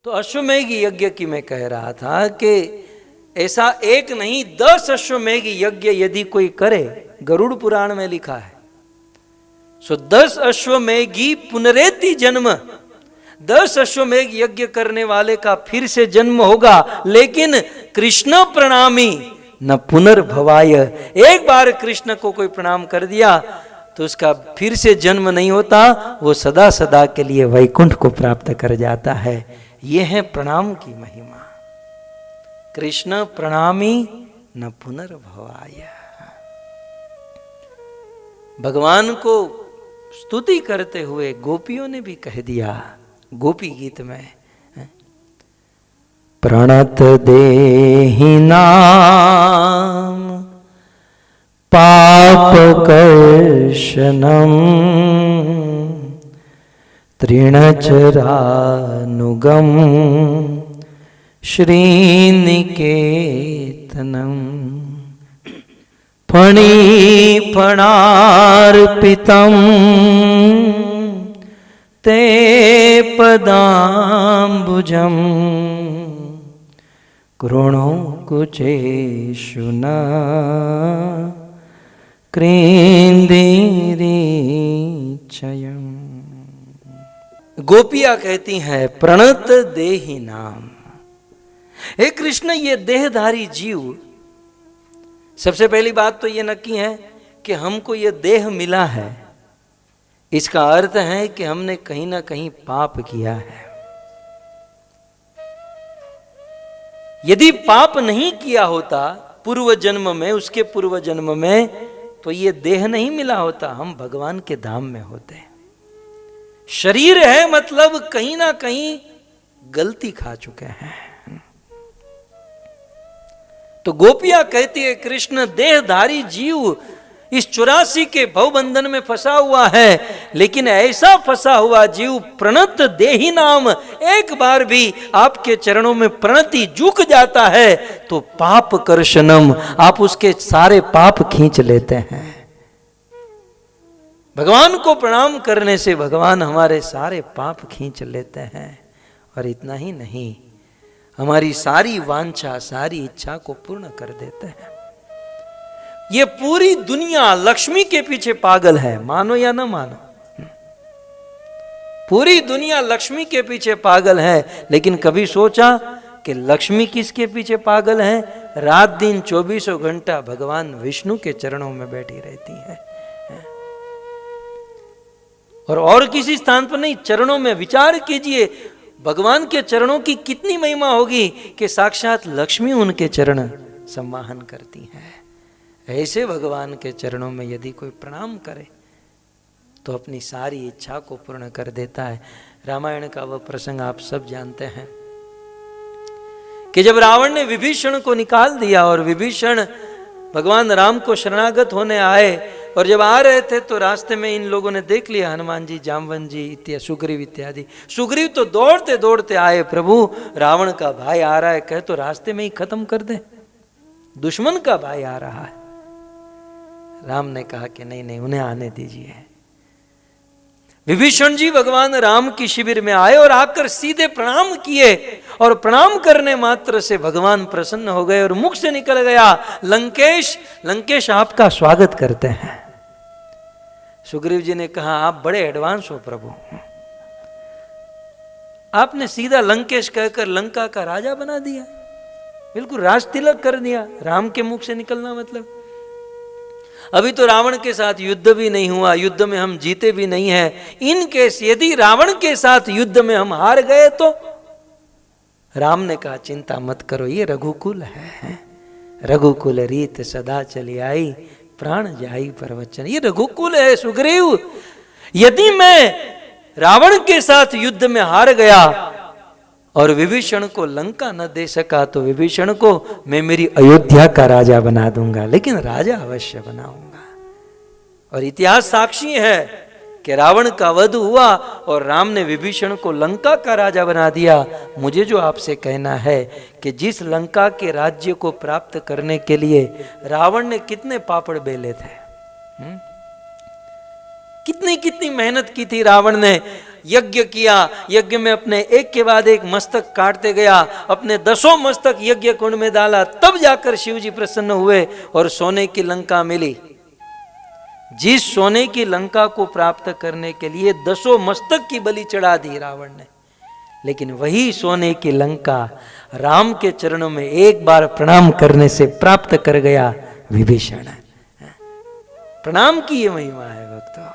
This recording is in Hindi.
तो अश्वमेघ यज्ञ की मैं कह रहा था कि ऐसा एक नहीं 10 अश्वमेघ यज्ञ यदि कोई करे, गरुड़ पुराण में लिखा है, सो 10 अश्वमेघी पुनरेति जन्म, 10 अश्वमेघ यज्ञ करने वाले का फिर से जन्म होगा, लेकिन कृष्ण प्रणामी न पुनर्भवाय। एक बार कृष्ण को कोई प्रणाम कर दिया तो उसका फिर से जन्म नहीं होता, वो सदा सदा के लिए वैकुंठ को प्राप्त कर जाता है। यह है प्रणाम की महिमा। कृष्ण प्रणामी न पुनर्भवाय। भगवान को स्तुति करते हुए गोपियों ने भी कह दिया गोपी गीत में, प्रणत देहि नाम पाप कर्षणम तृणचरानुगम श्रीनिकेतनम फणिफणार्पितं ते पदाम्बुजं कृणो कुचेषु न क्रेन्दिरीचयम्। गोपियां कहती हैं प्रणत देहि नाम, हे कृष्ण ये देहधारी जीव, सबसे पहली बात तो ये नक्की है कि हमको ये देह मिला है, इसका अर्थ है कि हमने कहीं ना कहीं पाप किया है। यदि पाप नहीं किया होता पूर्व जन्म में, उसके पूर्व जन्म में, तो ये देह नहीं मिला होता, हम भगवान के धाम में होते। शरीर है मतलब कहीं ना कहीं गलती खा चुके हैं। तो गोपियां कहती है कृष्ण देहधारी जीव इस 84 के भवबंधन में फंसा हुआ है, लेकिन ऐसा फंसा हुआ जीव प्रणत देहि नाम, एक बार भी आपके चरणों में प्रणति झुक जाता है तो पाप कर्षणम, आप उसके सारे पाप खींच लेते हैं। भगवान को प्रणाम करने से भगवान हमारे सारे पाप खींच लेते हैं, और इतना ही नहीं, हमारी सारी वांछा सारी इच्छा को पूर्ण कर देते हैं। ये पूरी दुनिया लक्ष्मी के पीछे पागल है, मानो या ना मानो, पूरी दुनिया लक्ष्मी के पीछे पागल है, लेकिन कभी सोचा कि लक्ष्मी किसके पीछे पागल है? रात दिन 24 घंटा भगवान विष्णु के चरणों में बैठी रहती है, और किसी स्थान पर नहीं। चरणों में विचार कीजिए, भगवान के चरणों की कितनी महिमा होगी कि साक्षात लक्ष्मी उनके चरण सम्माहन करती हैं। ऐसे भगवान के चरणों में यदि कोई प्रणाम करे तो अपनी सारी इच्छा को पूर्ण कर देता है। रामायण का वह प्रसंग आप सब जानते हैं कि जब रावण ने विभीषण को निकाल दिया और विभीषण भगवान राम को शरणागत होने आए, और जब आ रहे थे तो रास्ते में इन लोगों ने देख लिया, हनुमान जी, जामवन जी इत्यादि, सुग्रीव इत्यादि। सुग्रीव तो दौड़ते दौड़ते आए, प्रभु रावण का भाई आ रहा है, कहे तो रास्ते में ही खत्म कर दे, दुश्मन का भाई आ रहा है। राम ने कहा कि नहीं नहीं, उन्हें आने दीजिए। विभीषण जी भगवान राम की शिविर में आए और आकर सीधे प्रणाम किए, और प्रणाम करने मात्र से भगवान प्रसन्न हो गए और मुख से निकल गया, लंकेश आपका स्वागत करते हैं। सुग्रीव जी ने कहा आप बड़े एडवांस हो प्रभु, आपने सीधा लंकेश कहकर लंका का राजा बना दिया, बिल्कुल राज तिलक कर दिया। राम के मुख से निकलना मतलब, अभी तो रावण के साथ युद्ध भी नहीं हुआ, युद्ध में हम जीते भी नहीं हैं। इन केस यदि रावण के साथ युद्ध में हम हार गए तो राम ने कहा चिंता मत करो, ये रघुकुल है, रघुकुल रीत सदा चली आई, प्राण जाई पर वचन, ये रघुकुल है सुग्रीव। यदि मैं रावण के साथ युद्ध में हार गया और विभीषण को लंका न दे सका तो विभीषण को मैं मेरी अयोध्या का राजा बना दूंगा, लेकिन राजा अवश्य बनाऊंगा। और इतिहास साक्षी है कि रावण का वध हुआ और राम ने विभीषण को लंका का राजा बना दिया। मुझे जो आपसे कहना है कि जिस लंका के राज्य को प्राप्त करने के लिए रावण ने कितने पापड़ बेले थे, कितनी कितनी मेहनत की थी रावण ने। यज्ञ किया, यज्ञ में अपने एक के बाद एक मस्तक काटते गया, अपने 10 मस्तक यज्ञ कुंड में डाला, तब जाकर शिव जी प्रसन्न हुए और सोने की लंका मिली। जिस सोने की लंका को प्राप्त करने के लिए 10 मस्तक की बलि चढ़ा दी रावण ने, लेकिन वही सोने की लंका राम के चरणों में एक बार प्रणाम करने से प्राप्त कर गया विभीषण। प्रणाम की ये महिमा है भक्तों।